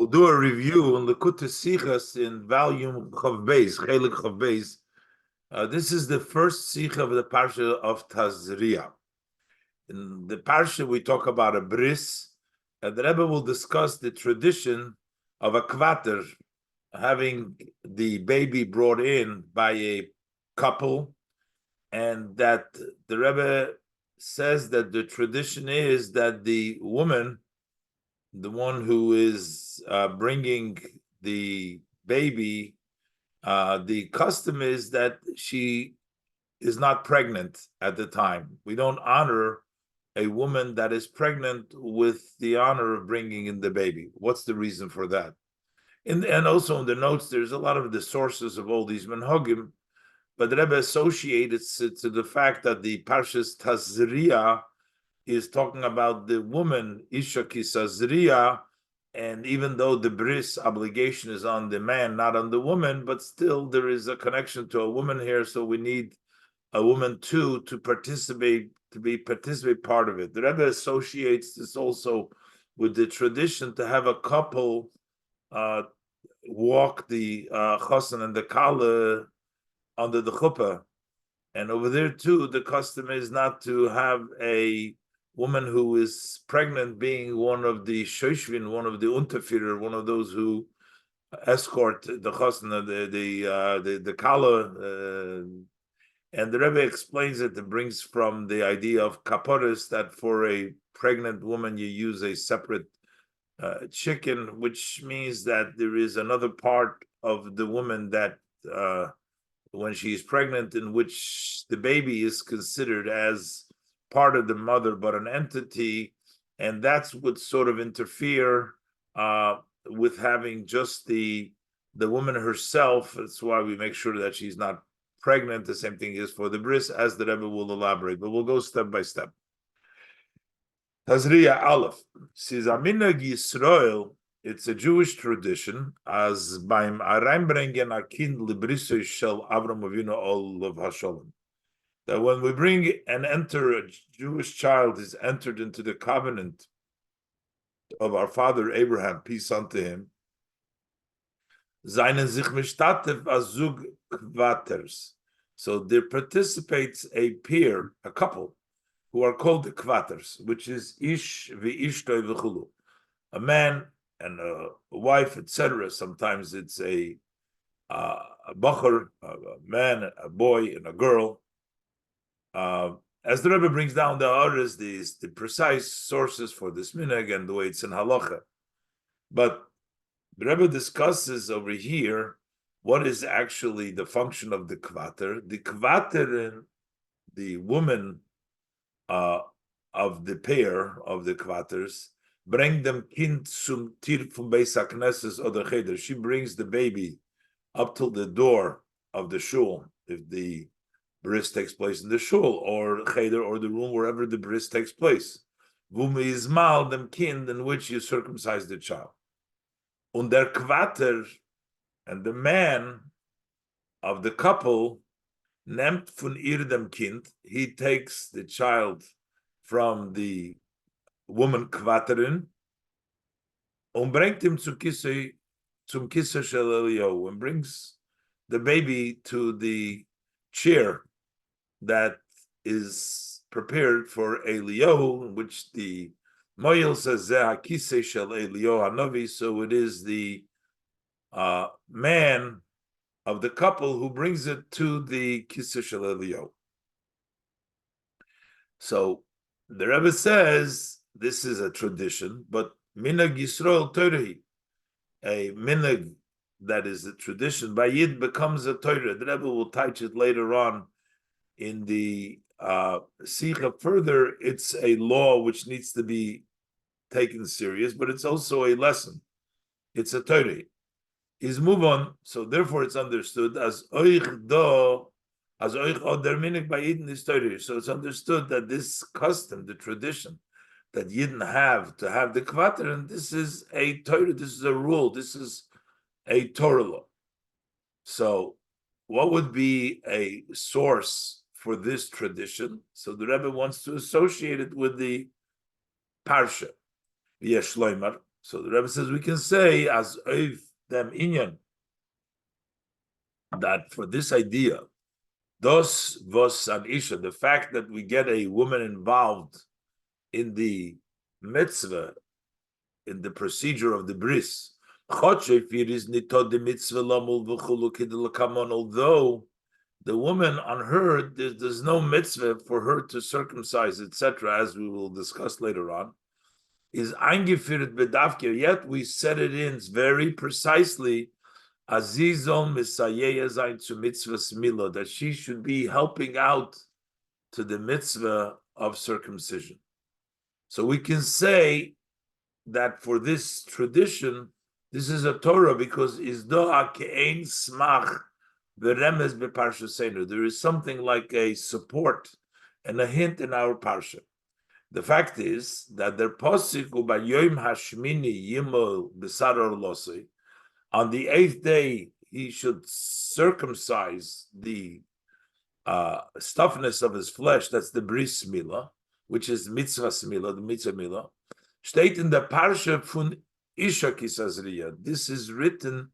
We'll do a review on the Sichas in volume Chav Beis, Chelek Chav Beis. This is the first Sikha of the Parsha of Tazria. In the Parsha, we talk about a bris, and the Rebbe will discuss the tradition of a kvater, having the baby brought in by a couple, and that the Rebbe says that the tradition is that the woman, the one who is bringing the baby, the custom is that she is not pregnant at the time. We don't honor a woman that is pregnant with the honor of bringing in the baby. What's the reason for that? And also in the notes, there's a lot of the sources of all these menhagim, but the Rebbe associates it to the fact that the Parshas Tazria is talking about the woman, Isha Kisazriya, and even though the bris obligation is on the man, not on the woman, but still there is a connection to a woman here, so we need a woman too to participate part of it. The Rebbe associates this also with the tradition to have a couple walk the chosan and the kala under the chuppah, and over there too, the custom is not to have a woman who is pregnant being one of the shoshvin, one of the unterführer, one of those who escort the chasna, the kala, and the Rebbe explains it and brings from the idea of kaporis that for a pregnant woman you use a separate chicken, which means that there is another part of the woman that when she is pregnant, in which the baby is considered as part of the mother, but an entity, and that's what sort of interfere with having just the woman herself. That's why we make sure that she's not pregnant. The same thing is for the bris, as the Rebbe will elaborate, but we'll go step by step. Tazria Aleph, Sizaminag Yisrael, it's a Jewish tradition, as beim Areinbringen a Kind Libriso Shel Avram Avinu Olav Hashalom, that when we bring and enter a Jewish child is entered into the covenant of our father Abraham, peace unto him, seinen sich mishtatev azug kvaters. So there participates a pair, a couple, who are called the kvaters, which is ish v'ishtoi v'chulu, a man and a wife, etc. Sometimes it's a bacher, a man, a boy, and a girl. As the Rebbe brings down the others, the precise sources for this minhag and the way it's in halacha, but the Rebbe discusses over here what is actually the function of the kvater. The kvater, the woman of the pair of the kvaters, bring them kind zum tir from Beis HaKnesses or the cheder. She brings the baby up till the door of the shul, if the bris takes place in the shul or cheder or the room wherever the bris takes place. Vumi izmal dem kind, in which you circumcise the child. Und der kvater, and the man of the couple, nimmt von ihr dem Kind, he takes the child from the woman kvaterin, und bringt him zum Kisse shel Eliyahu, and brings the baby to the chair that is prepared for Eliyahu, which the Moyel says Zeh HaKisei Shel Eliyahu Hanavi, so it is the man of the couple who brings it to the Kisei Shel Eliyahu. So the Rebbe says this is a tradition, but Minhag Yisrael Torah, a minhag that is a tradition by Yid becomes a Torah. The Rebbe will touch it later on in the Sikha. Further, it's a law which needs to be taken serious, but it's also a lesson. It's a Torah. Is move on, so therefore it's understood as oich do, as oich oder minik by Yidden is Torah. So it's understood that this custom, the tradition that Yidden have to have the kvater, and this is a Torah, this is a rule, this is a Torah law. So what would be a source for this tradition? So the Rebbe wants to associate it with the Parsha. V'yesh loymar, So the Rebbe says we can say as oif them inyan that for this idea, dos vos an isha, the fact that we get a woman involved in the mitzvah, in the procedure of the bris, although the woman on her, there's no mitzvah for her to circumcise, etc., as we will discuss later on, is eingeführt bedavke, yet we set it in very precisely, azizon misayeya zayin to mitzvahs mila, that she should be helping out to the mitzvah of circumcision. So we can say that for this tradition, this is a Torah because izdoa ke'ein smach v'remez beparshaseinu. There is something like a support and a hint in our parsha. The fact is that their posik ubayom hashmini yimol b'saror losi. On the 8th day, he should circumcise the stuffness of his flesh. That's the bris milah, which is mitzvah milah, the mitzvah milah. Steht in the parsha fun isha kisazriya. This is written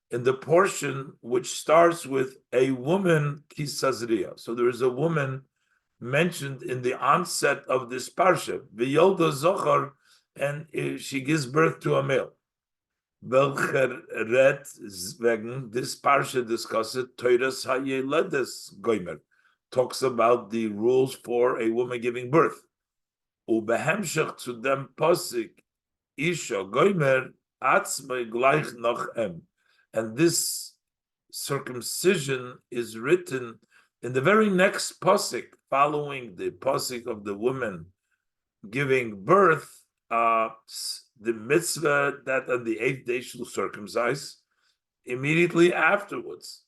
in the portion which starts with a woman kisazriya. So there is a woman mentioned in the onset of this parsha, v'yolda zochar, and she gives birth to a male. Welcher red wegen this parsha discusses Teuras hayeledes goimer, talks about the rules for a woman giving birth. Ubehemshech to them posik isha goimer atzmei gleich noch em, and this circumcision is written in the very next posik, following the posik of the woman giving birth, the mitzvah that on the 8th day she'll circumcise immediately afterwards.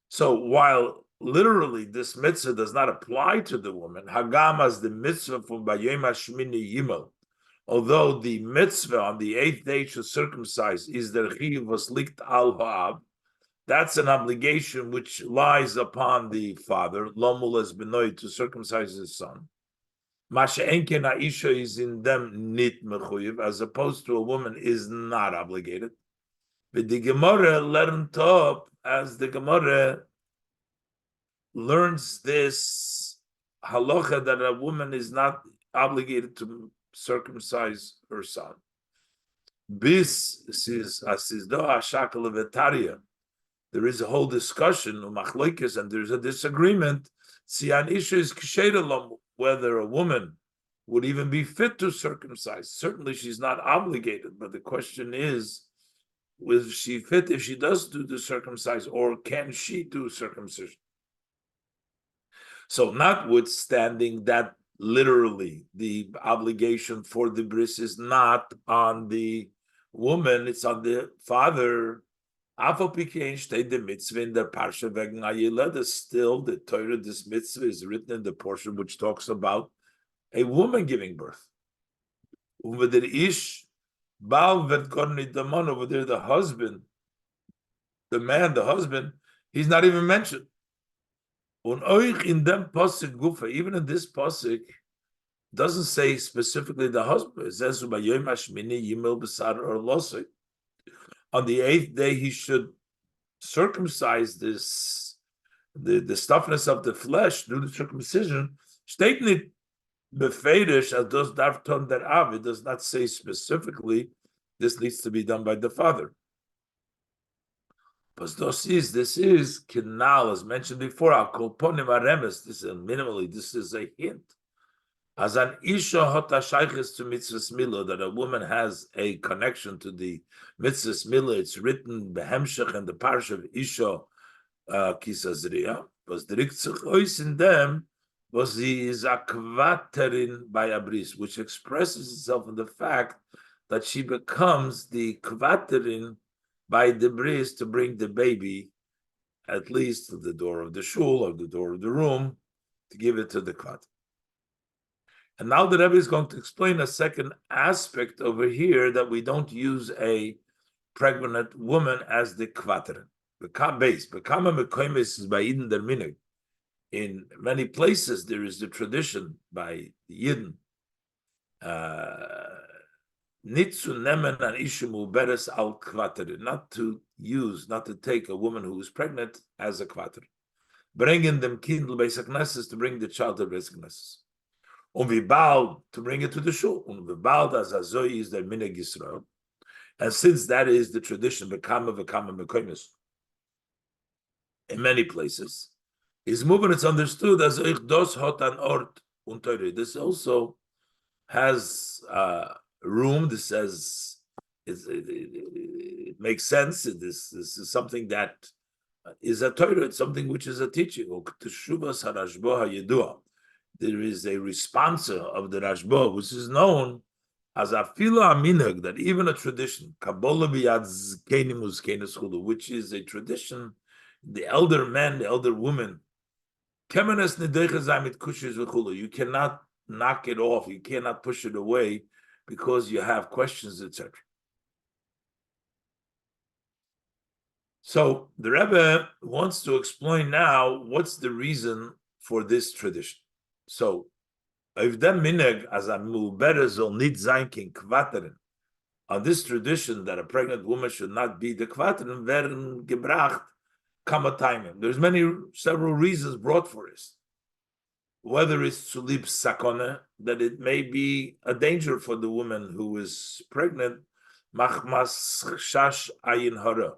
So while literally this mitzvah does not apply to the woman, hagam as the mitzvah from Bayom Hashmini Yimel, although the mitzvah on the 8th day she'll circumcise is the chiyuv was likt al ha'ab, that's an obligation which lies upon the father, lomul es benoy, to circumcise his son. Masha enken ha'isha is in them nit mechuyev, as opposed to a woman is not obligated. But the Gemara learned up as the Gemara learns this halacha that a woman is not obligated to circumcise her son. Bis is asizdo hashakal vetaria. There is a whole discussion umachloikis, and there's a disagreement. Sian isha is ksheira, whether a woman would even be fit to circumcise. Certainly, she's not obligated, but the question is, is she fit if she does do the circumcise, or can she do circumcision? So, notwithstanding that, literally, the obligation for the bris is not on the woman; it's on the father. Afal pikein state the mitzvah in the parsha wegen hayileda. Still, the Torah, this mitzvah is written in the portion which talks about a woman giving birth. Over there, ish bal vet korni daman. Over there, the husband, the man, the husband, he's not even mentioned. Un oich in them pasuk gufa. Even in this pasuk, doesn't say specifically the husband. It says ubayom hashmini yimel b'sar or losik. On the 8th day, he should circumcise this, the stuffness of the flesh, do the circumcision. Steht nicht befeirish as does darton der av. It does not say specifically this needs to be done by the father. But this is kinal, as mentioned before. Al kolponim aremes. This is minimally. This is a hint. As an isha hota shayches to mitzvahs milah, that a woman has a connection to the mitzvahs milah. It's written behemshech and the parsha of isha kisazriya. Was direkt sich ois in them was he is a kvaterin by a bris, which expresses itself in the fact that she becomes the kvaterin by the bris to bring the baby at least to the door of the shul or the door of the room to give it to the kvat. And now the Rebbe is going to explain a second aspect over here, that we don't use a pregnant woman as the kvaterin. In many places, there is the tradition by the Yidden Nitzu nemen an ishimu beres al kvater, not to take a woman who is pregnant as a kvater. Bringing them kindle basic knesses to bring the child to basic knesses. Vibald to bring it to the shul. Vibald as azoi is the minhag Yisrael. And since that is the tradition, v'kama mekoymes, in many places, is moving. It's understood as ich dos hot an ort unteure. This also has room. This says it makes sense. This is something that is a Torah. It's something which is a teaching. There is a response of the Rashba, which is known as a fila minhag, that even a tradition, which is a tradition, the elder men, the elder women, you cannot knock it off, you cannot push it away because you have questions, etc. So the Rebbe wants to explain now what's the reason for this tradition. So, if dem minhag as a mu'beres soll nit sein kin kvateren, on this tradition that a pregnant woman should not be the kvateren, werden gebracht kamatayim. There's several reasons brought for this. Whether it's to leave sakone, that it may be a danger for the woman who is pregnant, machmas shash ayin hara,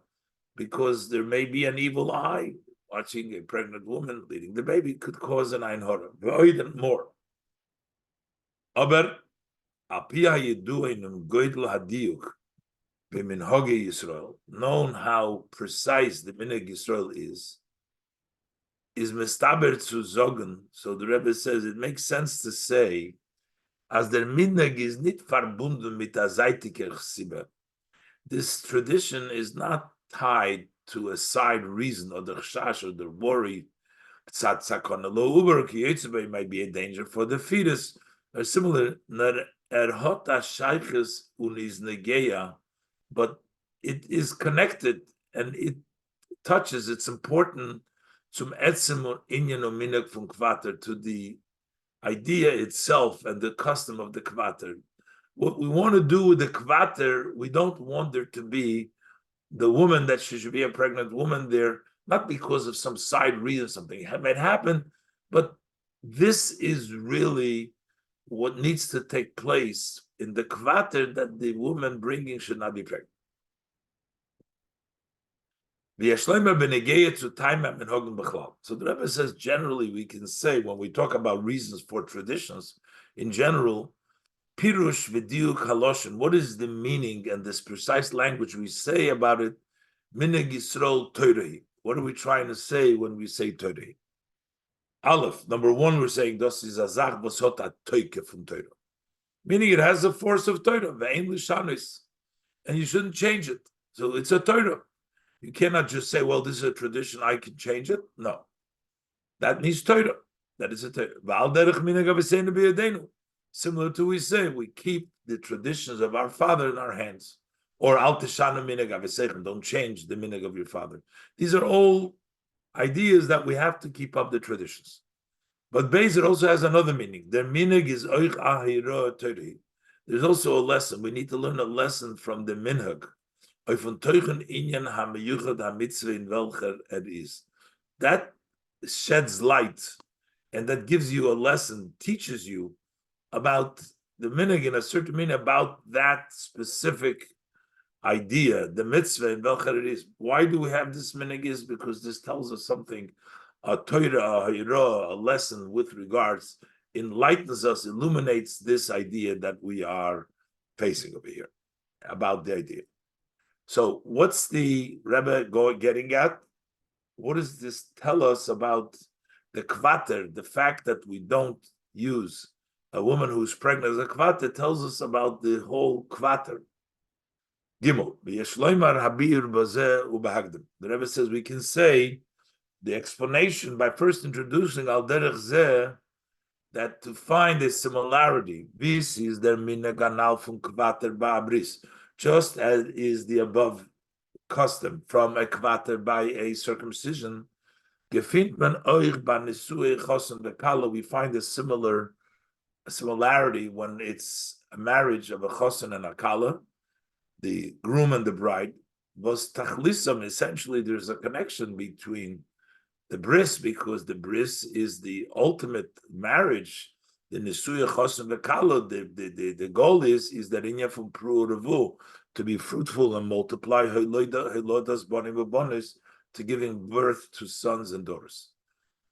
because there may be an evil eye. Watching a pregnant woman leading the baby could cause an ayin hara, even more. Aber apia yeduinum goydel hadiyuk b'minhage Yisrael, known how precise the minhag Yisrael is mistaber zu zogen. So the Rebbe says it makes sense to say, as der minhag is nit verbunden mit a zeitiker chsiba. This tradition is not tied to a side reason or the chash or the worry. Might be a danger for the fetus, or similar. But it is connected and it touches. It's important to the idea itself and the custom of the kvater. What we want to do with the kvater, we don't want there to be the woman that she should be a pregnant woman there, not because of some side reason, something might happen, but this is really what needs to take place in the kvater, that the woman bringing should not be pregnant. So the Rebbe says generally we can say, when we talk about reasons for traditions, in general, pirush v'diuk haloshin, what is the meaning and this precise language we say about it? Minhag Yisrael Torah. What are we trying to say when we say Torah? Aleph, number one, we're saying das is a zach v'sot a toike from Torah, meaning it has the force of Torah, ve'ein lishanis, and you shouldn't change it. So it's a Torah. You cannot just say, well, this is a tradition, I can change it. No. That means Torah. That is a Torah. Similar to we say, we keep the traditions of our father in our hands. Or don't change the minhag of your father. These are all ideas that we have to keep up the traditions. But Bezer also has another meaning. Their minhag is oich ahira Torah. There's also a lesson. We need to learn a lesson from the minhag. That sheds light and that gives you a lesson, teaches you about the minhag in a certain meaning, about that specific idea, the mitzvah in welcher it is. Why do we have this minhag? Is because this tells us something, a Torah, a lesson with regards, enlightens us, illuminates this idea that we are facing over here, about the idea. So what's the Rebbe getting at? What does this tell us about the kvater, the fact that we don't use a woman who's pregnant as a kvater? Tells us about the whole kvater. Gimel, the Rebbe says we can say the explanation by first introducing al derech zeh, that to find a similarity, this is der minhag anal from kvater ba'abris, just as is the above custom from a kvater by a circumcision. We find a similarity when it's a marriage of a chosen and a kala, the groom and the bride, was tachlisam. Essentially, there's a connection between the bris, because the bris is the ultimate marriage. The nisuya chosen v'kala, the goal is that inya from pru revu, to be fruitful and multiply, to giving birth to sons and daughters.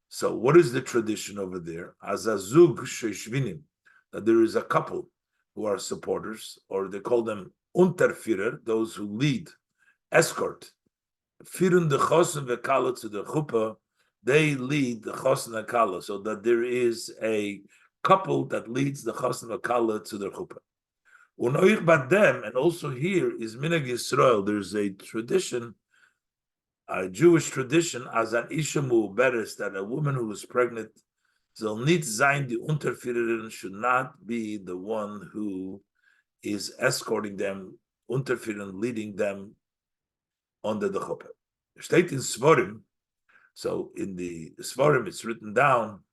So what is the tradition over there? As a zug sheshvinim, that there is a couple who are supporters, or they call them unterführer, those who lead, escort. Führen the chosen v'kala to the chuppah, they lead the chosen and kala, so that there is a couple that leads the chosen and kala to the chuppah. Unoich badem, and also here is minhag Yisrael. There's a tradition, a Jewish tradition, as an isha mu'beres, that a woman who is pregnant, soll nicht sein die Unterführerin, should not be the one who is escorting them, Unterführerin, leading them under the chuppah. Steht in Svarim. So in the Svarim, it's written down,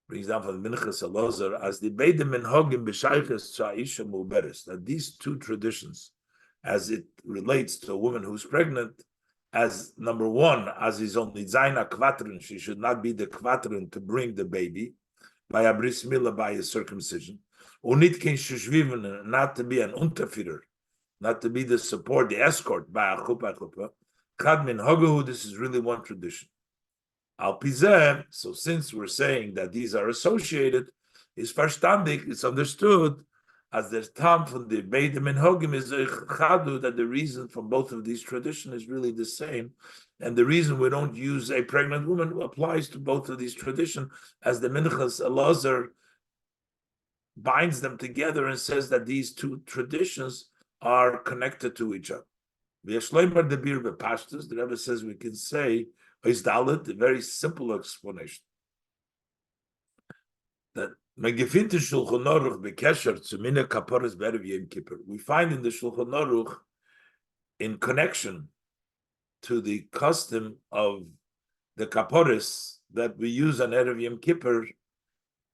brings down from the Minchas Elazar, as the beide minhagim b'shayches sha'isha mu'beres, that these two traditions, as it relates to a woman who's pregnant, as number one, as is only zayna kvatrin, she should not be the kvatrin to bring the baby by a bris milah, by a circumcision, unitkin shushviven, not to be an unterführer, not to be the support, the escort by a chuppah. Chad min hagahu, this is really one tradition. Al pizeh, so since we're saying that these are associated, is verstandig, it's understood as there's tam from the beide minhagim is chadu, that the reason from both of these traditions is really the same, and the reason we don't use a pregnant woman applies to both of these traditions, as the Minchas Elazar binds them together and says that these two traditions are connected to each other. The Rebbe says we can say a very simple explanation. That we find in the Shulchan Aruch, in connection to the custom of the kaporis that we use on Erev Yom Kippur,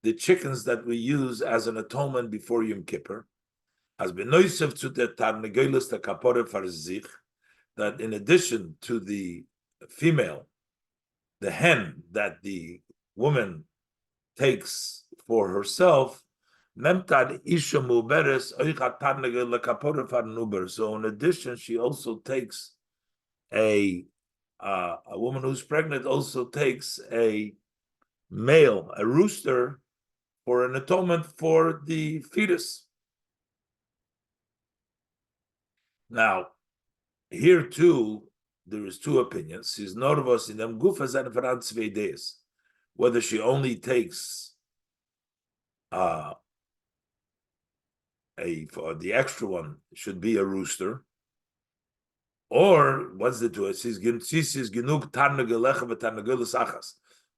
the chickens that we use as an atonement before Yom Kippur, as benoisev to the tarnegelis the kapore farzich, that in addition to the female, the hen that the woman takes for herself, memtad isha muberes oichat tarnegel lekapore farnuber. So in addition, she also takes a woman who's pregnant also takes a male, a rooster, for an atonement for the fetus. Now, here too, there is two opinions. She's nervous in them gufas and for days, whether she only takes for the extra one should be a rooster, or what's the two?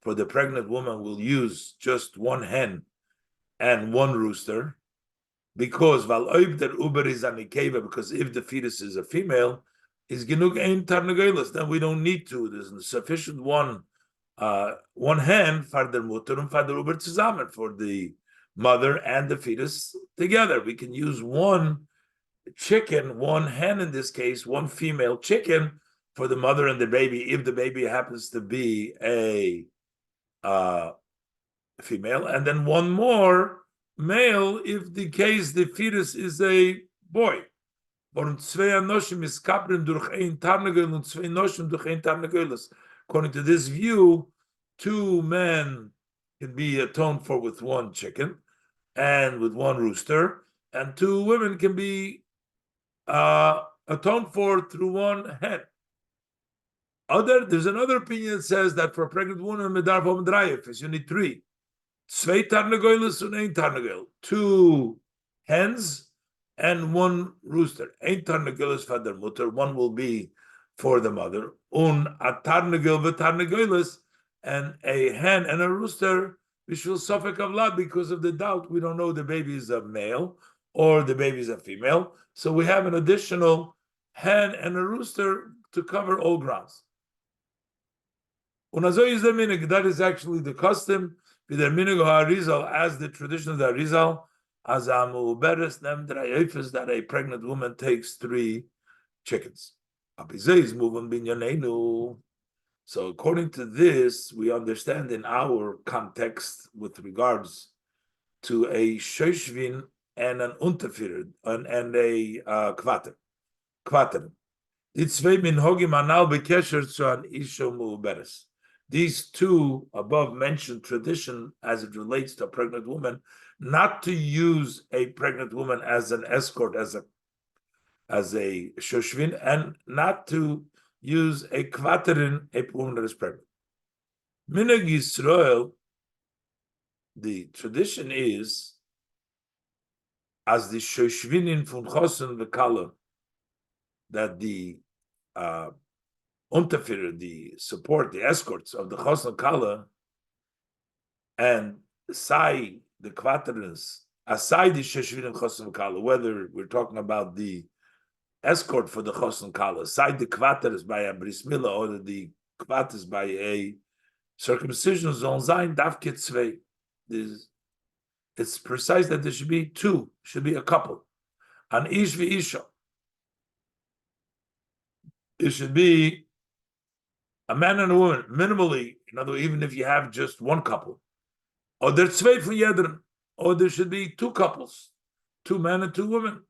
For the pregnant woman will use just one hen and one rooster, because if the fetus is a female, is genug ein tarnagelis, then we don't need to. There's sufficient one hen for the mutter and for the uber zusammen, for the mother and the fetus together. We can use one chicken, one hen in this case, one female chicken for the mother and the baby, if the baby happens to be a female, and then one more male if the fetus is a boy. According to this view, two men can be atoned for with one chicken and with one rooster, and two women can be atoned for through one hen. There's another opinion that says that for a pregnant woman, you need three. Two hens and one rooster. One will be for the mother. And a hen and a rooster, we shall suffer kavlad, because of the doubt. We don't know the baby is a male or the baby is a female. So we have an additional hen and a rooster to cover all grounds. That is actually the custom, as the tradition of the Arizal, Azamu beres nem that a pregnant woman takes 3 chickens. So according to this, we understand in our context with regards to a shoshvin and an unterfirer and a kvater. These 2 above mentioned tradition as it relates to a pregnant woman, not to use a pregnant woman as an escort, as a shoshvin, and not to use a kvaterin, a woman that is pregnant. Minhag Yisrael, the tradition is, as the shoshvinin from chosen v'kala, that the unterführer, the support, the escorts of the chosen kala, and sai the kvaterins, aside the shoshvinin chosen v'kala, whether we're talking about the escort for the chosen kala, side the kvateris by a bris milah or the kvateris by a circumcision zone zayin davke tzvei. It's precise that there should be 2, should be a couple. An ish v'isha. It should be a man and a woman, minimally. In other words, even if you have just 1 couple, or there's tzvei for yedrin, or there should be 2 couples, 2 men and 2 women.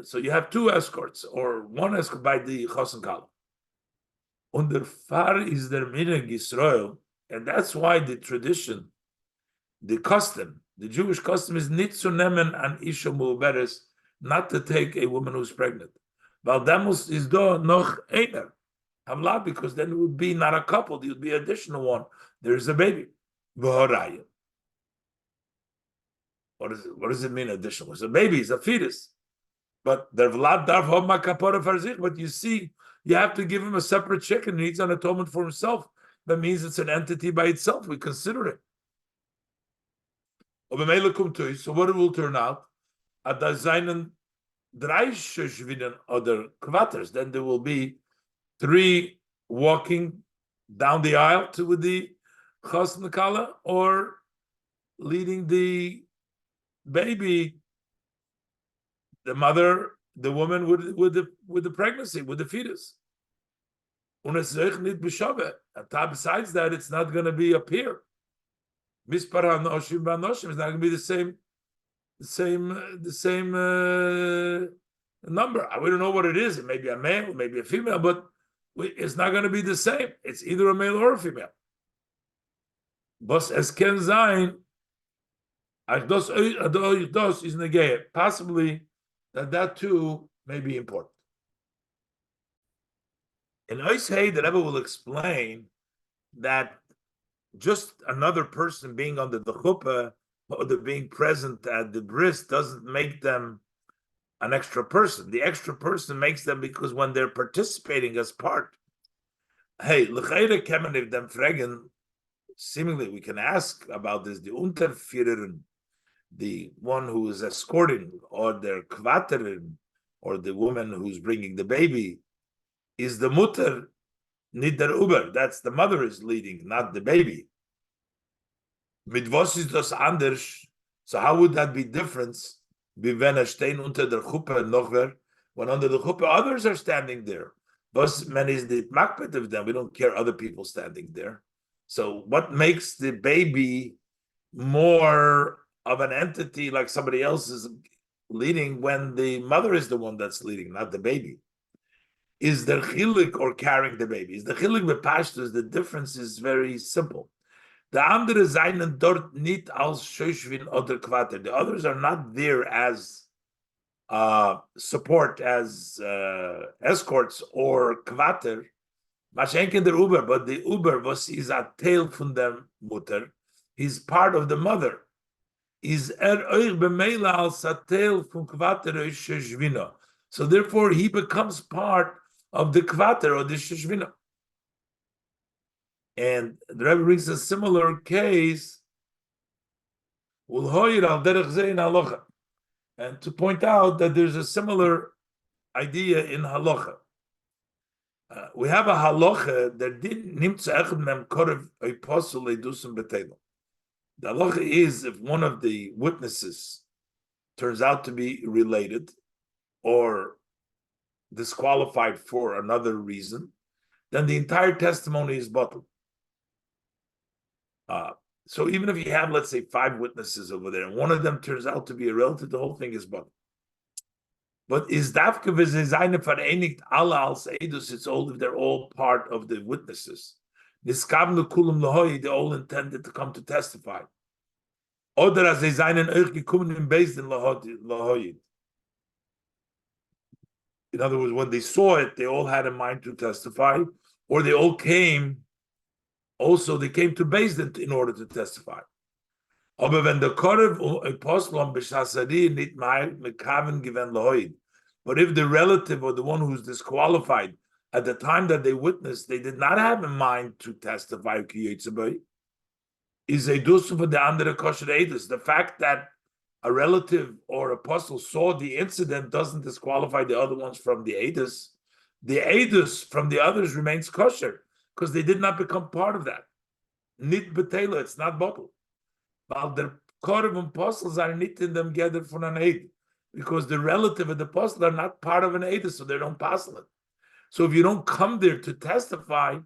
So you have 2 escorts, or 1 escort by the chosen kala. Under far is der minhag Yisrael, and that's why the tradition, the custom, the Jewish custom is nit zu nemen an isha mu'beres, not to take a woman who's pregnant. Valdamus is do noch einer. Hamla, because then it would be not a couple, it would be an additional one. There's a baby. V'horaya. What does it mean additional? It's a baby, it's a fetus. But der Vlad darf hom ma kapora farzich. But you see, you have to give him a separate chicken. He needs an atonement for himself. That means it's an entity by itself. We consider it. So what it will turn out? Then there will be 3 walking down the aisle with the chasna kala, or leading the baby, the mother, the woman with the pregnancy, with the fetus. And besides that, it's not going to be a pair. Mispar hanoshim v'anoshim is not going to be the same number. We don't know what it is. It may be a male, it may be a female, but it's not going to be the same. It's either a male or a female. Bos es ken zayin, dos is negay. Possibly that too may be important. In Oishei, the Rebbe will explain that just another person being under the chuppah or the being present at the bris doesn't make them an extra person. The extra person makes them because when they're participating as part. Hey, l'chayre kemen if them fragen, seemingly we can ask about this, the unterführerin, the one who is escorting, or their kvaterin, or the woman who's bringing the baby, is the mutter, nit der uber. That's the mother is leading, not the baby. Mit was ist das anders? So how would that be different? Wie wenn stehen unter der Chuppe noch wer? When under the Chuppe others are standing there. Was man is the makbet of them? We don't care other people standing there. So what makes the baby more of an entity like somebody else is leading when the mother is the one that's leading, not the baby? Is the chilik or carrying the baby? Is the chilik with pashtus? The difference is very simple. The andere seien dort nicht als shoshvin oder kvater. The others are not there as support, as escorts or kvater. Mashenken der Uber, but the Uber was is a tail from the mutter. He's part of the mother. Is euch b'meila als a tail from kvater or shoshvina. So therefore, he becomes part of the kvater or the shoshvina. And the Rebbe brings a similar case, and to point out that there's a similar idea in halacha. We have a halacha that didn't The halacha is if one of the witnesses turns out to be related or disqualified for another reason, then the entire testimony is bottled. So even if you have, let's say, 5 witnesses over there, and one of them turns out to be a relative, the whole thing is bottled. But is dafke v'zayne vereinigt alle als edus? It's all if they're all part of the witnesses. Niskabnu kulam lahoy, they all intended to come to testify. Oder as they seinen euch gekommen in based in lahoy. In other words, when they saw it, they all had in mind to testify, or they all came. Also, they came to Beis Din in order to testify. Aber wenn der Korev Apostel am Beshasari nit mekaven given lahoid. But if the relative or the one who's disqualified at the time that they witnessed, they did not have in mind to testify, is a dusum for the andere kosher edus. The fact that a relative or apostle saw the incident doesn't disqualify the other ones from the edus. The edus from the others remains kosher because they did not become part of that. Nit betela, it's not bottled. While the Korev apostles are not in them gathered for an aid, because the relative of the apostle are not part of an aid, so they don't pass it. So if you don't come there to testify,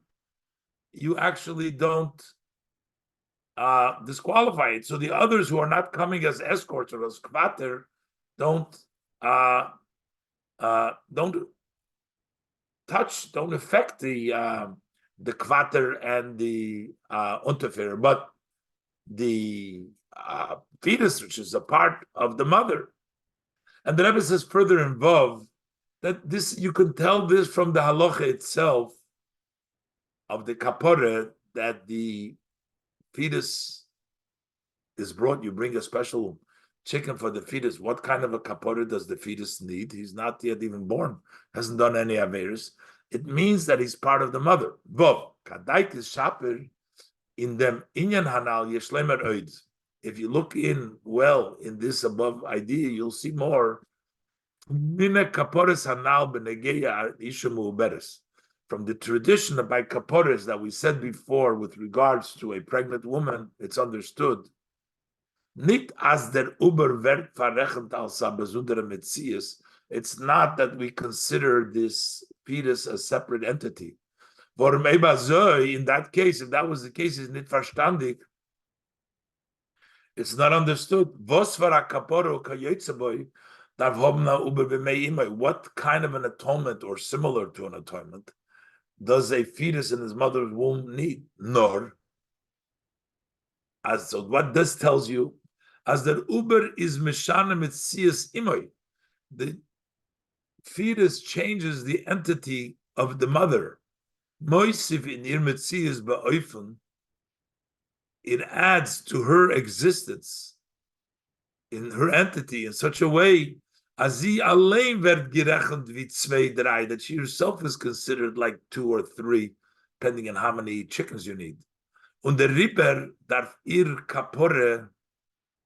you actually don't disqualify it. So the others who are not coming as escorts or as kvater don't touch, don't affect the kvater and the unterfer, but the fetus, which is a part of the mother. And the Rebbe says further involved that this, you can tell this from the halacha itself of the kapore, that the fetus is brought, you bring a special chicken for the fetus. What kind of a kapore does the fetus need? He's not yet even born, hasn't done any averis. It means that he's part of the mother. Vov, kadait is shaper, in them inyan hanal yeshlemer oid. If you look in well in this above idea, you'll see more. From the tradition by kapores that we said before with regards to a pregnant woman, it's understood. Nit as der uber werd verrechnet als a besondere metzias. It's not that we consider this fetus a separate entity. In that case, if that was the case, is nit verstandig. It's not understood. What kind of an atonement or similar to an atonement does a fetus in his mother's womb need? Nor. So what this tells you, as the uber is mishana mitzias imoy, the fetus changes the entity of the mother. Moisiv in ir mitzias ba'oifen, it adds to her existence in her entity in such a way as sie allein werd gerechnet wie 2, 3, that she herself is considered like 2 or 3, depending on how many chickens you need. Und der Ripper darf ihr kapore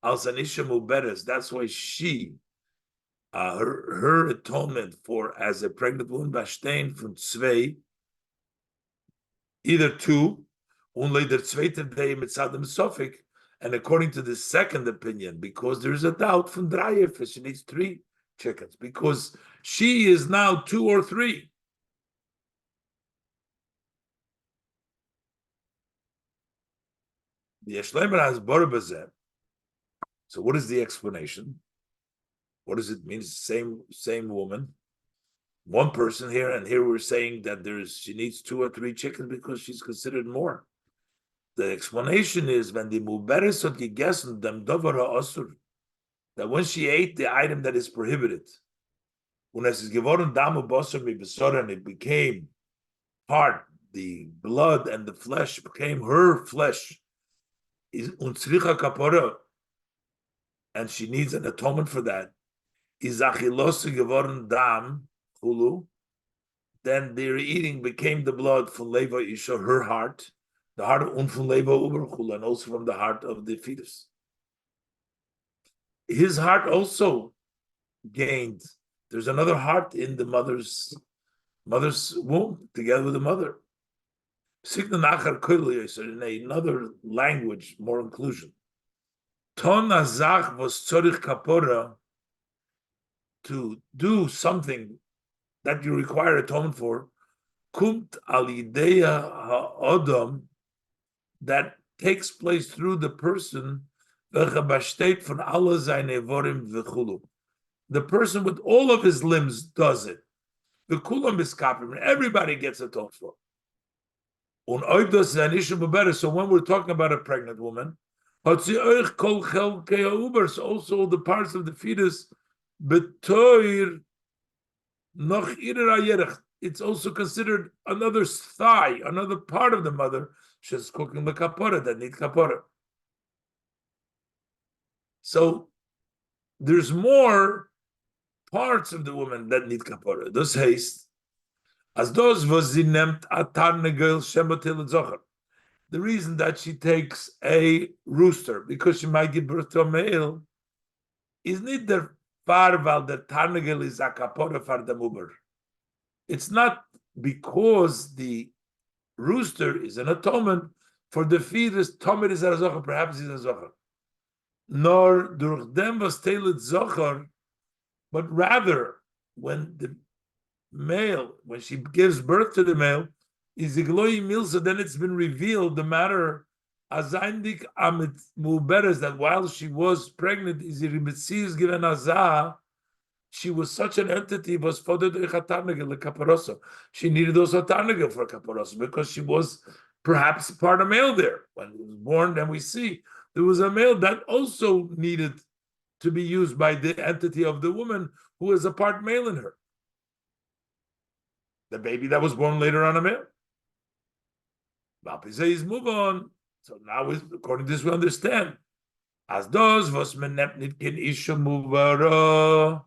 als an isha muberes. That's why she, her atonement for as a pregnant woman, bestein from 2, either 2, only the zweite day mitzadem sofik, and according to the second opinion, because there's a doubt from Dryer, she needs 3 chickens, because she is now 2 or 3. The Yeshlemer has Borbazet. So what is the explanation? What does it mean? Same woman, one person here, and here we're saying that she needs 2 or 3 chickens because she's considered more. The explanation is when the muberes had gegessen dem dover ha'asur, that when she ate the item that is prohibited, when es is geworden damu basar mi besoren, it became part, the blood and the flesh became her flesh, is untzricha kapora, and she needs an atonement for that. Is achilosu geworden dam hulu, then their eating became the blood from leva isha, her heart, the heart of unfun leva uber hulu, and also from the heart of the fetus. His heart also gained. There's another heart in the mother's womb, together with the mother. In another language, more inclusion. Ton azach was tzorich kapora, to do something that you require atonement for, kumt al ideya ha'odam, that takes place through the person, v'chabashtet von alle seine vorim v'chulu. The person with all of his limbs does it. The kulam is kapim, everybody gets atoned for. So when we're talking about a pregnant woman, also the parts of the fetus, it's also considered another thigh, another part of the mother. She's cooking the kapara that need kapara. So there's more parts of the woman that need kapara. Those haste. As those was sie nimmt a tarnegel shemotil zocher. The reason that she takes a rooster because she might give birth to a male is not the farval the tarnegel is a kapora for the muber. It's not because the rooster is an atonement for the fetus. Tomer is a zocher, perhaps he's a zocher. Nor durch dem was tailet zocher, but rather when the male, when she gives birth to the male, is igloy milsa, then it's been revealed the matter azandik amit muberes, that while she was pregnant, is given azah, she was such an entity, was she needed also tarnegel for kaparosa because she was perhaps part of male there. When it was born, then we see there was a male that also needed to be used by the entity of the woman who is a part male in her. The baby that was born later on a male. Move on. So now, according to this, we understand. As those was menepnitkin isha mubara.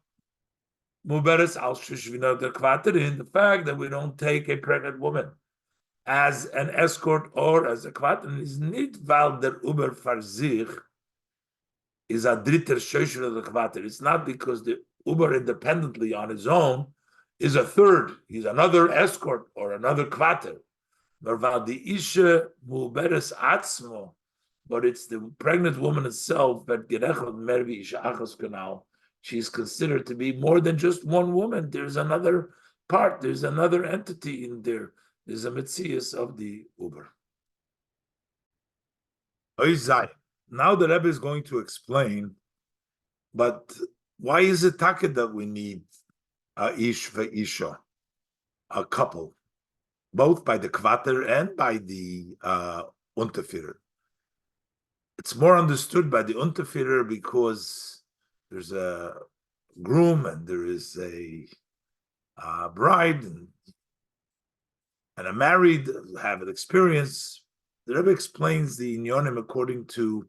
Mubaris al shushvina der kvaterin, the fact that we don't take a pregnant woman as an escort or as a kvaterin is nicht weil der uber farzich is a dritter shosher of the kvater. It's not because the uber independently on his own is a third, he's another escort or another kvater. Nor weil the isha mubaris atzmo, but it's the pregnant woman itself that gerechot mervi isha achos kanal. She's considered to be more than just one woman. There's another part, there's another entity in there. There's a metzias of the Uber. Now the Rebbe is going to explain, but why is it taka that we need a ish ve'isha, a couple, both by the kvater and by the unterführer? It's more understood by the unterführer because there's a groom and there is a bride and a married have an experience. The Rebbe explains the inyonim according to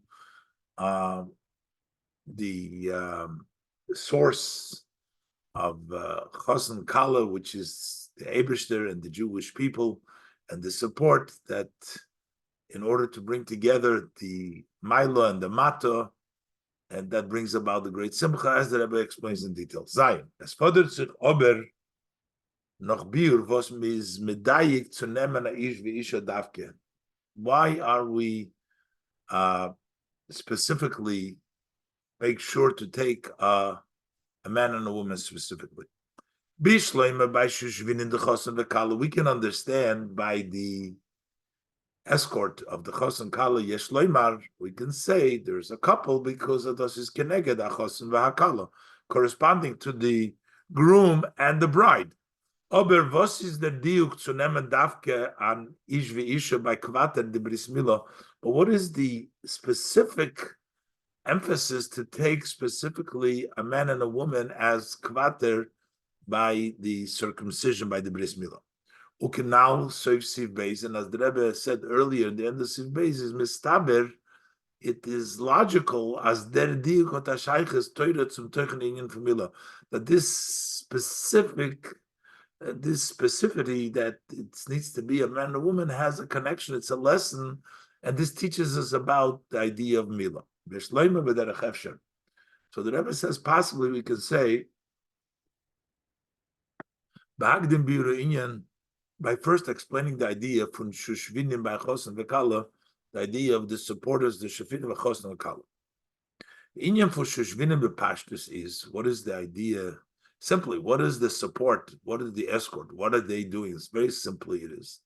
the source of Chosn Kala, which is the Eberster and the Jewish people, and the support that in order to bring together the Maila and the Mata, and that brings about the great simcha, as the Rebbe explains in detail. Zayin, as further to ober noch biur was mis medayik zu nemen ish ve'isha davke. Why are we specifically make sure to take a man and a woman specifically? Bishleima by shushvin in the chosan v'kala. We can understand by the escort of the chosan kala yeshloimar, we can say there's a couple because of this is keneged achosan v'hakala, corresponding to the groom and the bride. Aber was is the diuk zu nemen davke an ish v'isha by kvater de bris milah? But what is the specific emphasis to take specifically a man and a woman as kvater by the circumcision, by the bris milah? Okay, now Soif Siv Beis, and as the Rebbe said earlier, in the end of Siv Beis is mistaber. It is logical as der diuk otashayches toiret zum teuchen inyan famila, that this specificity that it needs to be a man and a woman has a connection. It's a lesson, and this teaches us about the idea of mila. So the Rebbe says possibly we can say by first explaining the idea from Shushvinim by Chosan V'Kala, the idea of the supporters, the Shufvinim by Chosan V'Kala. Inyan for Shushvinim Bepashtus is, what is the idea? Simply, what is the support? What is the escort? What are they doing? It's very simply it is.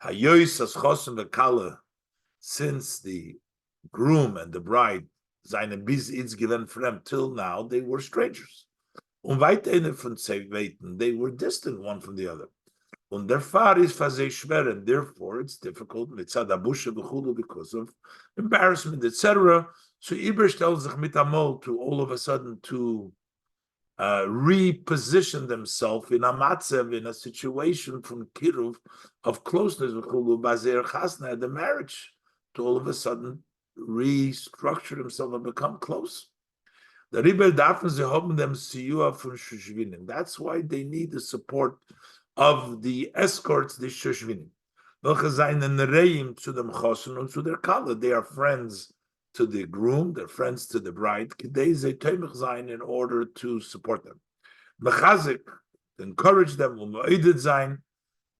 Hayois as Chosim Bekala, since the groom and the bride, seine bis its given for them till now, they were strangers. They were distant one from the other. Und der Fahr is schwer, and therefore it's difficult because of embarrassment, etc. So Iber stellt sich mit Amol to all of a sudden to reposition themselves in a matzev, in a situation from kiruv of closeness with Chulu Bazer Chasna, the marriage, to all of a sudden restructure themselves and become close. The Rebbe Dafen ze haben them siyua from Shushvinim. That's why they need the support of the escorts, the Shushvinim. Welche seinen Reim zu dem Chosen und zu der Kala. They are friends to the groom, they're friends to the bride. Kidei ze teimich sein in order to support them. Mechazik, to encourage them, u'moedet sein,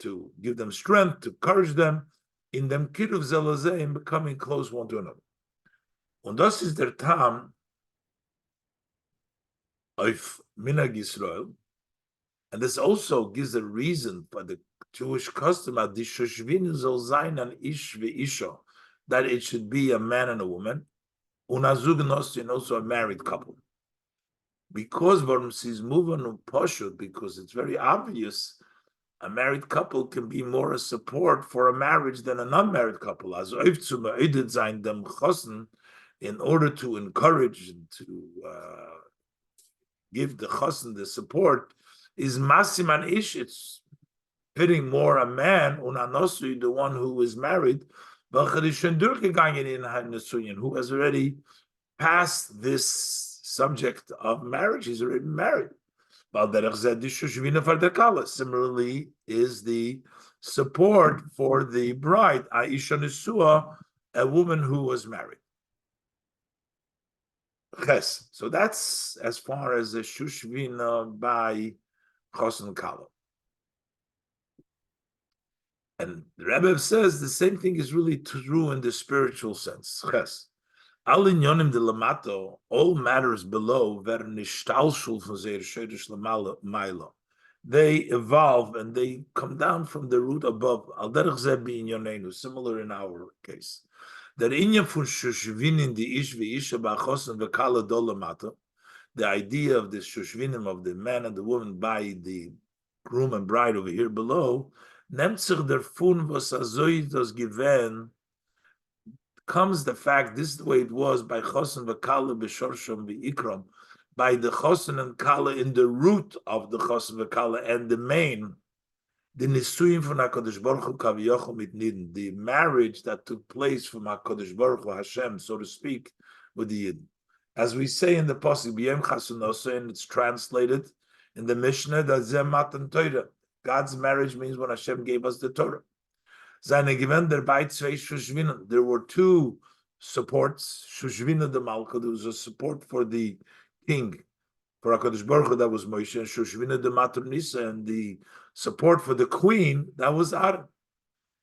to give them strength, to encourage them, in them kiruv zelazeh, in becoming close one to another. Und das ist der Tam, of Minhag Yisrael, and this also gives a reason for the Jewish custom of the Shoshvin soll sein an Ish ve'isha, that it should be a man and a woman, unazug nosi, and also a married couple. Because Varum sees moving on Pashut, because it's very obvious, a married couple can be more a support for a marriage than a non-married couple. As oiftzuma edit sein dem chosen, in order to encourage and to give the chosen the support, is masim an ish. It's fitting more a man, unanosui, the one who is married, who has already passed this subject of marriage. He's already married. Similarly, is the support for the bride, Aisha Nisua, a woman who was married. Ches. So that's as far as the Shushvina by Chosen Kala. And the Rebbe says the same thing is really true in the spiritual sense. Ches. Al inyonim de lamato, all matters below, they evolve and they come down from the root above. Al derech zeh bi inyonenu, similar in our case. The idea of the shushvinim of the man and the woman by the groom and bride over here below, comes the fact this is the way it was by chosen v'kala b'shorsham v'ikram, by the chosen and kala in the root of the chosen v'kala and the main. The nisuim from HaKadosh Baruch Hu Kaviyachol mit Nidin, the marriage that took place from HaKadosh Baruch Hu Hashem, so to speak, with the Yidden. As we say in the Pasuk, B'yem Chasunoso, and it's translated in the Mishnah, that Zeh Matan Torah. God's marriage means when Hashem gave us the Torah. Zayne Gewend der Beit Zwei Shushvinen. There were two supports, Shushvina the Malka, there was a support for the king, for HaKadosh Baruch Hu, that was Moshe, and Shushvina the Matur Nisa, and the support for the queen, that was Aaron.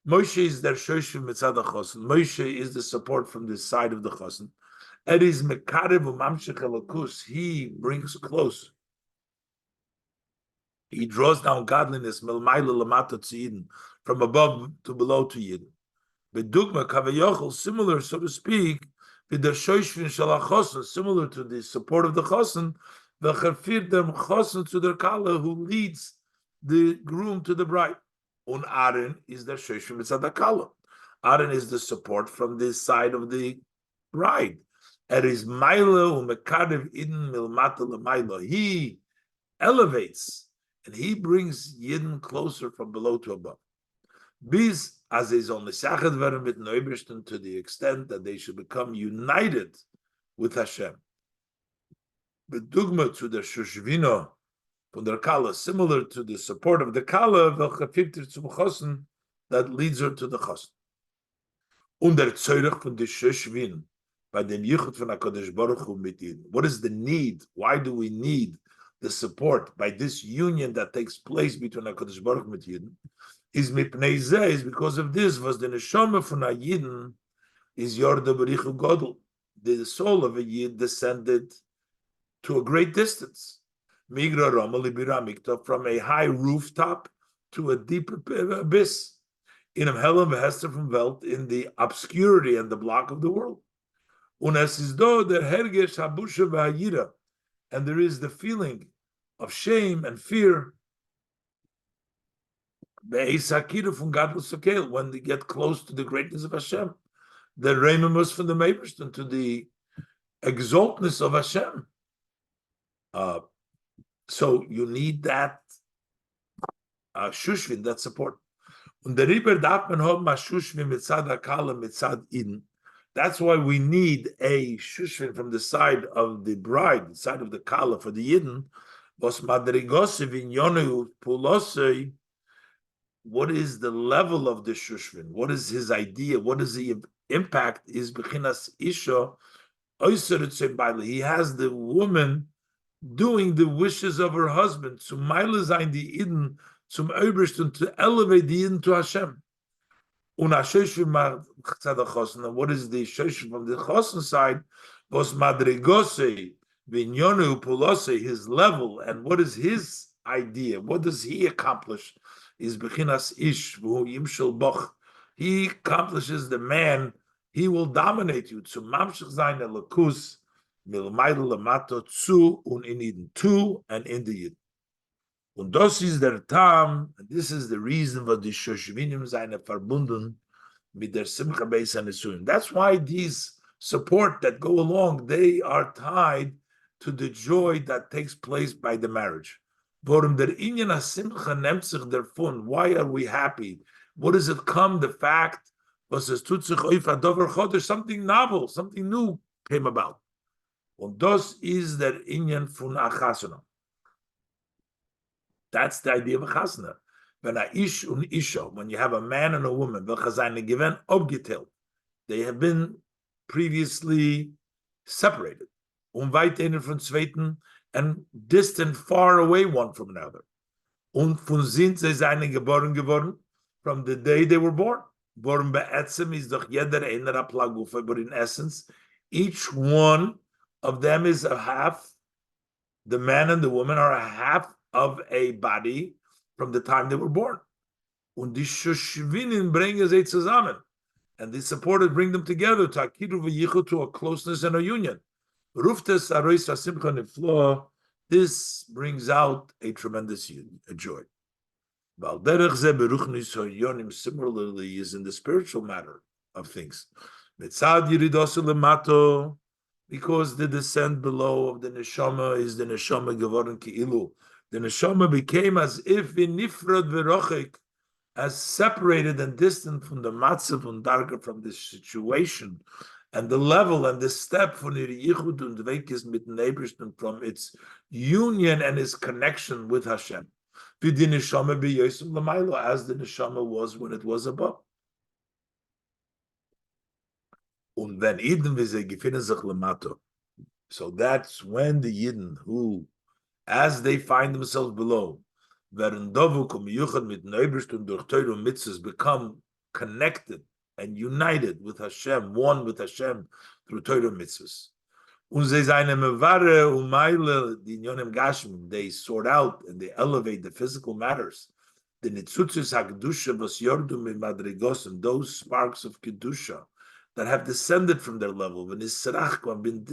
Moshe is their Shoshim Mitzad HaChosen. Moshe is the support from the side of the Chosen. It is Mekarev u'Mamshech Elokus. He brings close. He draws down godliness, Melmaila Lamata Tzidin, from above to below to Yidin. Bedugma Kavayochel, similar, so to speak, with the Shoshvin Shalachosen, similar to the support of the Chosen, the Chafir dem Chosen to the Kala, who leads the groom to the bride. Und Aaron is the Shoshim Mitzad Kala. Aaron is the support from this side of the bride. Er is Maila u'Mekarev Idin Milmata L'Maila. He elevates and he brings Yidden closer from below to above. Bis as is on the Sachet werden mit Neubersten, to the extent that they should become united with Hashem. Bedugma to the Shushvino from the Kala, similar to the support of the Kala, that leads her to the Chosen. Und der Zeurach von der Shushvin, by the Yichud von HaKadosh Baruch Hu mit Yidden. What is the need? Why do we need the support by this union that takes place between HaKadosh Baruch Hu mit Yidden? Is mipnei zeh, is because of this, was the neshama von Yidden is Yorda Berichu Godel. the soul of a Yid descended to a great distance. Migra Roma Libira from a high rooftop to a deeper abyss. In a Helen Hester from Welt, in the obscurity and the block of the world. Und es ist do der Hergesh Habusha v'Hayira, and there is the feeling of shame and fear. Be'esakira from Gadlus Sokel, when they get close to the greatness of Hashem. The Reimamus from the Meiberston to the exaltness of Hashem. So you need that Shushvin, that support. Und der Riber darf man haben Shushvin mitzad Akala mitzad Eden. That's why we need a Shushvin from the side of the bride, the side of the Kala for the Yidden. Was madrigose vinyonu pulosei. What is the level of the Shushvin? What is his idea? What is the impact? Is bechinas isha oiserutzim baile. He has the woman doing the wishes of her husband, to meile sein die Iden zum Obersten, to elevate the Iden to Hashem. Und what is the shoshu from the chosen side? Was madrigose vinyonu pulose, his level, and what is his idea? What does he accomplish? Is bechinas ish v'hu yimshel boch. He accomplishes the man. He will dominate you. Zu mamshich sein elakus. To and in the Yid. Und das ist der Tam, and this is the reason why the Shoshvinim seine verbunden mit der Simcha Beis HaNisuim. That's why these support that go along, they are tied to the joy that takes place by the marriage. Warum der Inyan HaSimcha nimmt sich davon? Why are we happy? What does it come? The fact was es tut sich auf adover chodesh, something novel, something new came about. Und das ist der Inyan von Achasana. That's the idea of a chasana. When a ish und isha, when you have a man and a woman, welche seine Gewinn abgeteilt, they have been previously separated, weit einer von zweiten, and distant, far away one from another. Und von sind sie seine geboren geworden, from the day they were born. Born be'etzem is doch jeder einer a plagufa, but in essence, each one of them is a half. The man and the woman are a half of a body from the time they were born. Und die Shoshvinin bringen sie zusammen. And the supporters bring them together to akidu v'yichud, to a closeness and a union. Ruftes arois hasimcha niflo. This brings out a tremendous a joy. Valderech ze beruchnis hoyonim, similarly is in the spiritual matter of things. Mitzad yiridosu lemato, because the descent below of the neshama is the neshama geworden ki'ilu. The neshama became as if in nifrod v'rochik, as separated and distant from the matzav and darker, from this situation and the level and the step von ihre yichud und veikis mit neighborsten, from its union and its connection with Hashem. Wie die neshama b'yosem l'maylo, as the neshama was when it was above. Und wenn Eden wie sie gefinnen sich lemato, so that's when the Yidden who, as they find themselves below, werden dovukum yuchad mit neighborsten durch Torah und mitzvahs, become connected and united with Hashem, one with Hashem through Torah and mitzvahs. Und sie seine mevare umayle die nyonim gashmim, they sort out and they elevate the physical matters. The nitzutzis hakdusha was yordu min madrigosim, those sparks of kedusha that have descended from their level, when Israch been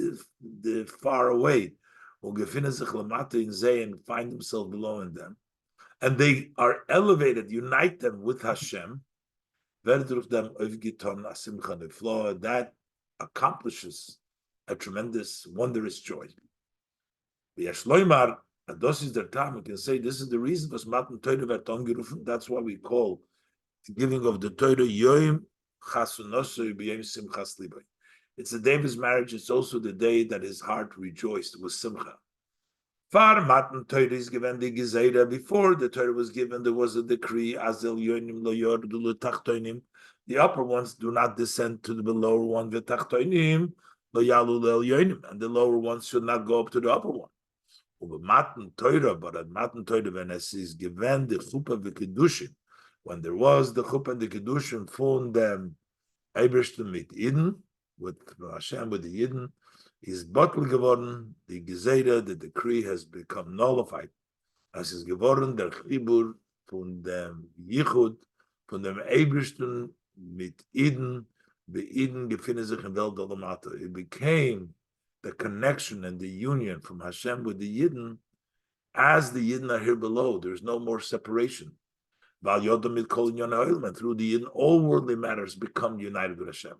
far away, and find themselves below in them, and they are elevated, unite them with Hashem. That accomplishes a tremendous, wondrous joy. That's why we call the giving of the Torah Yom. It's the day of his marriage. It's also the day that his heart rejoiced with simcha. Far matan Torah is given the gezeira. Before the Torah was given, there was a decree: Azel yonim lo yordu l'tachtonim. The upper ones do not descend to the lower one. V'tachtonim lo yalu l'el yonim, and the lower ones should not go up to the upper one. But matan Torah, when it is given the chuppah v'kedushin, when there was the chuppah and the kedushin von them Ebersten mit Eden, with Hashem, with the Yidden, is bottle geworden. The Gezeira, the decree has become nullified. As is geworden der Chibur von dem Yichud, von dem Ebersten mit Eden, the Eden gefinnen sich in Welt Olamata. It became the connection and the union from Hashem with the Yidden. As the Yidden are here below, there's no more separation. Through the Yidden, all worldly matters become united with Hashem.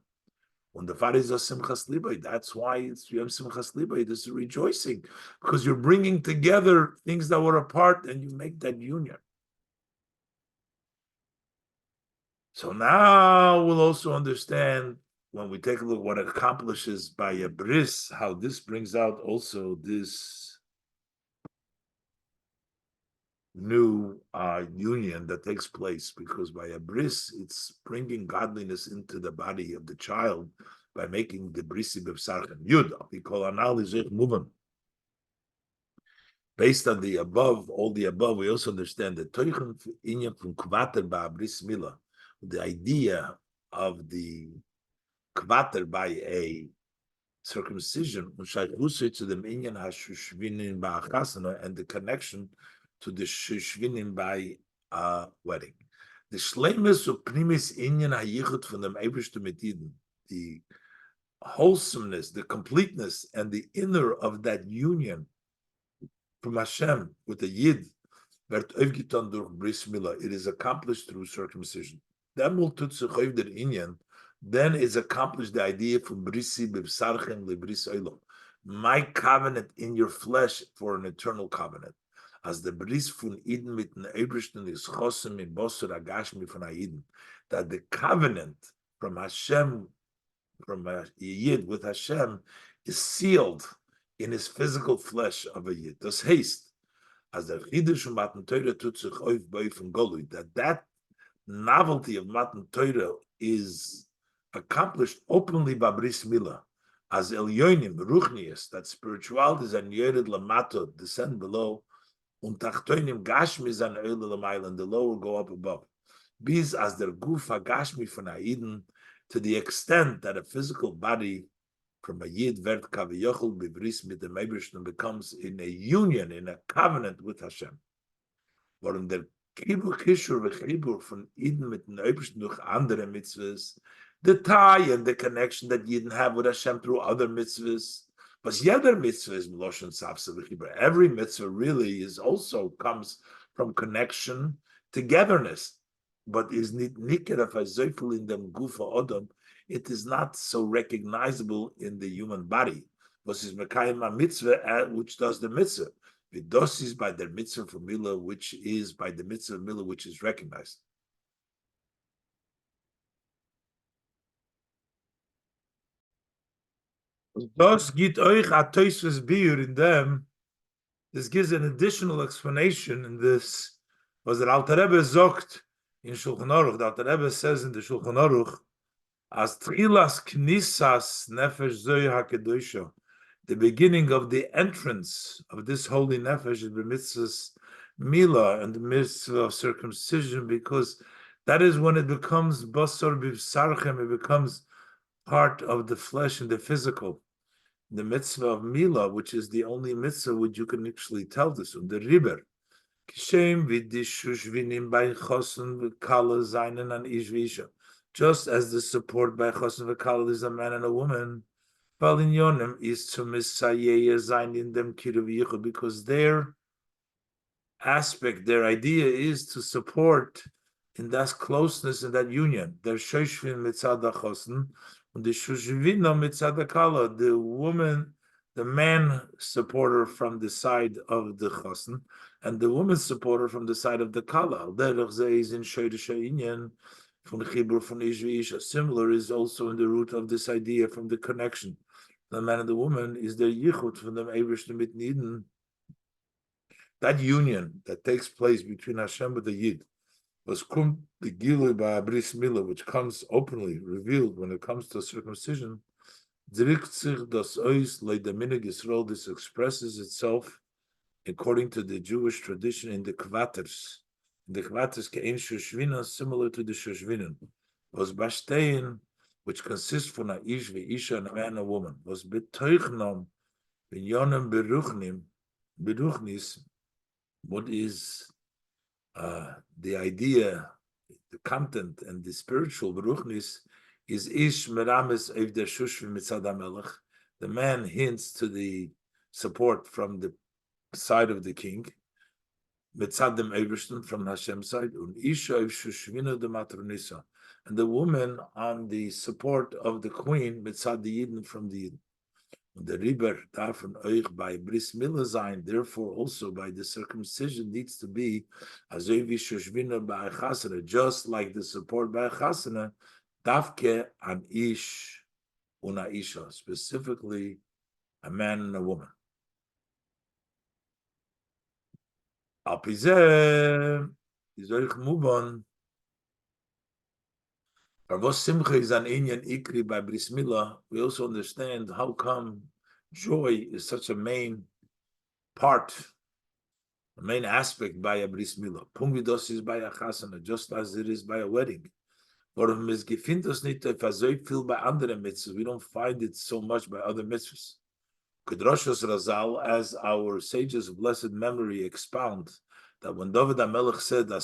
When the Father is a Simchas Libay, that's why it's Yom Simchas Libay. This is rejoicing, because you're bringing together things that were apart and you make that union. So now we'll also understand, when we take a look what it accomplishes by a bris, how this brings out also this new union that takes place, because by a bris, it's bringing godliness into the body of the child by making the brisi b'psarchem yud. We call analizich movem. Based on the above, all the above, we also understand the toichem inyan from kvater ba'bris mila, the idea of the kvater by a circumcision, to the minyan hashushvinin ba'achasana, and the connection to the shushvinim by wedding. The shleimus of primis inyan hayichut from the Eibishter mit Eden, the wholesomeness, the completeness, and the inner of that union from Hashem with the Yid, wird aufgetan durch bris milah. It is accomplished through circumcision. Then will tut sich auf der inyan. Then is accomplished the idea from brisi b'psarchem lebris olam. My covenant in your flesh for an eternal covenant. As the bris von Eden mit den Ebersten is chosem in bosser agashmi von Eden. That the covenant from Hashem, from a Yid with Hashem, is sealed in his physical flesh of a Yid. Das heißt, as the Chidush von Matan Torah tut sich auf bei von Golui, that novelty of Matan Torah is accomplished openly by bris milah, as elyonim ruchnius, that spirituality is an yered lamato, descend below, tachtoinim gashmi is an oil and the lower go up above. Bis as der gufa gashmi von Aiden, to the extent that a physical body from a yid vert kaviyochel bibris mit the Eibishter becomes in a union, in a covenant with Hashem. Warum der Kibur Kishur v'Chibur von Eden mit den Eibishter durch andere mitzvahs, the tie and the connection that you didn't have with Hashem through other mitzvahs. But jeder mitzvah is Loshen Safsa v'Chibur. Every mitzvah really is also comes from connection, togetherness. But is niker of a zoifel in them gufa odom. It is not so recognizable in the human body. Was is mekayim a mitzvah which does the mitzvah. Vidos is by the mitzvah for milah, which is by the mitzvah of milah, which is recognized. Das gibt euch a toisves biur in them. This gives an additional explanation in this. Was der Alter Rebbe sagt in Shulchan Aruch. The Alter Rebbe says in the Shulchan Aruch, as trilas knisas nefesh zoy hakedosha, the beginning of the entrance of this holy nefesh is the mitzvahs milah and the mitzvah of circumcision, because that is when it becomes basar b'sarchem, it becomes part of the flesh and the physical. The mitzvah of milah, which is the only mitzvah which you can actually tell this on the riber. Just as the support by chosen v'kala is a man and a woman, Balinyonim is to misayeya zayin in them kiruv, because their aspect, their idea is to support in that closeness and that union. Their shoshvin mitzad chosen, and the shushvina mitzad kala, the woman, the man supporter from the side of the chosen, and the woman supporter from the side of the kala. Derech ze is in shoydesha inyan. From the Chibur from Isha, similar is also in the root of this idea from the connection. The man and the woman is the yichud from the Eibishter mit Eden. That union that takes place between Hashem and the Yid was kum the gilui by bris milah, which comes openly revealed when it comes to circumcision. Drikt sich das ois leidaminig Yisrael. This expresses itself according to the Jewish tradition in the kvaters. The kvatas kein shushvina, similar to the shushvinen, was bashtain, which consists from a ish isha and a man and a woman, was betoichnom binyonim beruchnis. What is the idea, the content, and the spiritual beruchnis is ish merames ev der shushvi mitzad hamelech. The man hints to the support from the side of the king, mitzad dem Ebersten, from Hashem's side, und isha ev shushvina de matronisa, and the woman on the support of the queen, mitzad the Yidden, from the Yidden. The riber davon euch by bris milah sein, therefore also by the circumcision needs to be azoi vishushvina by chasana, just like the support by chasana, davke an ish una isha, specifically a man and a woman. Al pizeh is euch mubon. Arvos simcha is an inyan ikri by bris milah. We also understand how come joy is such a main part, the main aspect by a bris milah. Pungvidos is by a chasana, just as it is by a wedding. Warum es gefindt us nicht so viel by andere mitzvahs? We don't find it so much by other mitzvahs. Kedrashos Razal, as our sages of blessed memory expound, that when David HaMelech said, that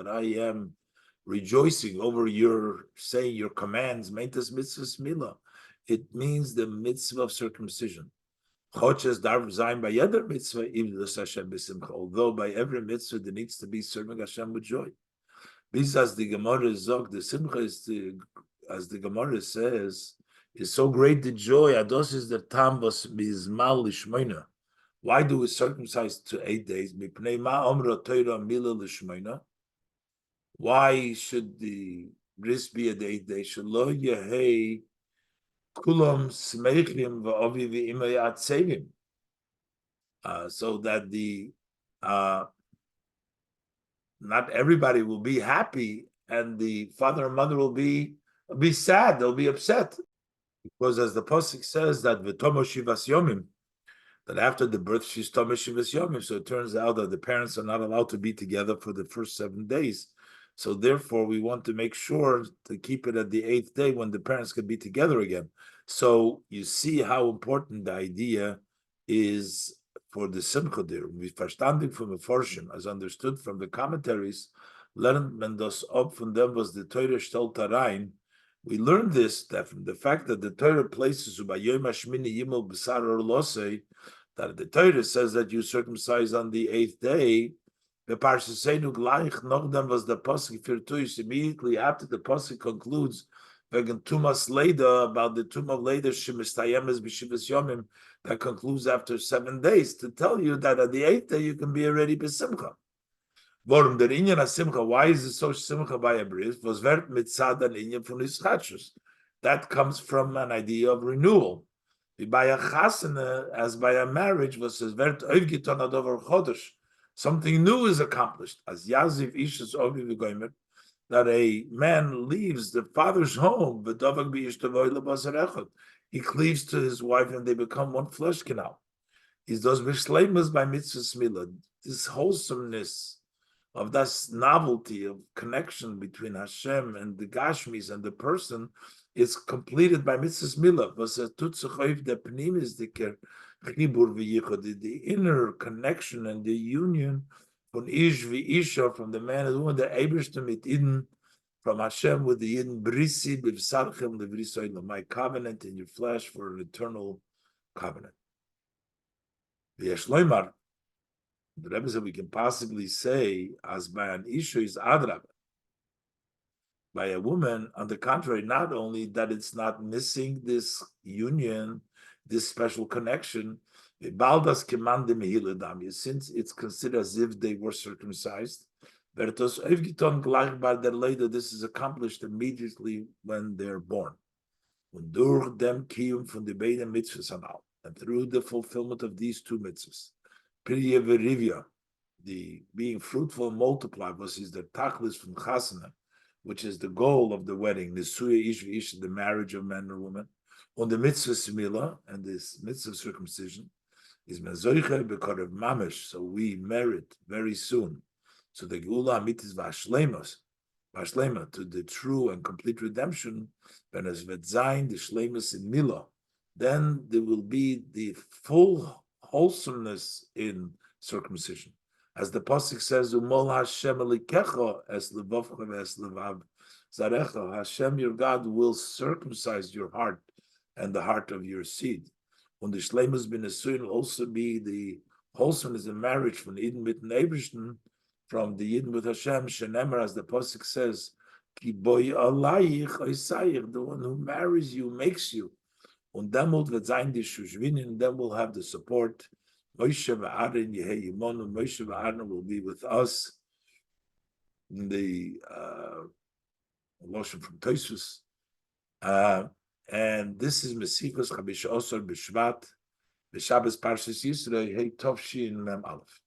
I am rejoicing over your saying your commands, meitas mitzvahs milah, it means the mitzvah of circumcision. Although by every mitzvah there needs to be serving Hashem with joy. This, as the Gemara zog, the simcha is as the Gemara says, is so great the joy. Ados is the tambos bizmal lishmeina. Why do we circumcise to 8 days? Why should the bris be at 8 days? Shelo yehei kulam smeichim va'avi v'imay atzevim. So that the not everybody will be happy, and the father and mother will be sad. They'll be upset, because as the pasuk says that v'tomo shivas yomim, that after the birth she's tomo shivas yomim. So it turns out that the parents are not allowed to be together for the first 7 days. So therefore, we want to make sure to keep it at the 8th day when the parents can be together again. So you see how important the idea is for the simcha there. We verstanden from the Forschung, as understood from the commentaries, lernt man das ob von dem was the Torah stellt rein. We learned this that from the fact that the Torah places by Yom Hashmini Yimel B'Sar Orlosei, that the Torah says that you circumcise on the 8th day. The parsha seinu gleich noch dem was the pasuk firtuis, immediately after the pasuk concludes wegen tumas leda, about the tum of leda shemistayemes b'shivas yomim, that concludes after 7 days, to tell you that at the 8th day you can be already b'simcha. Warum der inyan simcha? Why is it so simcha by a bris? Was vert mitzad an inyan from ischachus. That comes from an idea of renewal. By a chasana, as by a marriage, was vert oivgiton adover chodesh. Something new is accomplished. As Yaziv Ishas Ovi V'Goymer, that a man leaves the father's home, he cleaves to his wife and they become one flesh canal. He does Bishleimus by mitzvah smila. This wholesomeness of that novelty of connection between Hashem and the Gashmis and the person is completed by mitzvah smila. The inner connection and the union from Ish v'Isha, from the man and the woman, the Ebershtem mit Eden, from Hashem with the Eden, Brisi b'v'sarchem l'vrisoyla, my covenant in your flesh for an eternal covenant. V'yesh loymar, the Rebbe said we can possibly say, as by an Isha is adrab, by a woman, on the contrary, not only that it's not missing this union, this special connection, since it's considered as if they were circumcised, this is accomplished immediately when they're born. And through the fulfillment of these 2 mitzvahs, the being fruitful and multiply, is the tachlis from chasana, which is the goal of the wedding, the marriage of man and woman, on the mitzvah simila, and this mitzvah circumcision is mezoicha b'korev mamish. So we merit very soon. So the geula amitis v'ashleimus, Bashlema, to the true and complete redemption, when es wird sein, the shlemus in Mila, then there will be the full wholesomeness in circumcision. As the Pasuk says, Umol Hashem elikecha es levavcha es levav zarecha, Hashem your God will circumcise your heart and the heart of your seed. And the shlemus bin Nesuin will also be the wholesomeness in marriage from Eden mit Neibishten, from the Yidden with Hashem, Shenemer, as the Pasuk says, Ki boy alayich oisayich, the one who marries you, makes you. Und demult wird sein die Shushvinin, and then we'll have the support. Moshe v'Aaron Yehei Yimonu, Moshe v'Aaron will be with us. In the Loshen from Tosfos. And this is Mesichos Chabish Osor B'Shvat, B'Shabbos Parshas Yisro, Hey Tovshin Mem Aleph.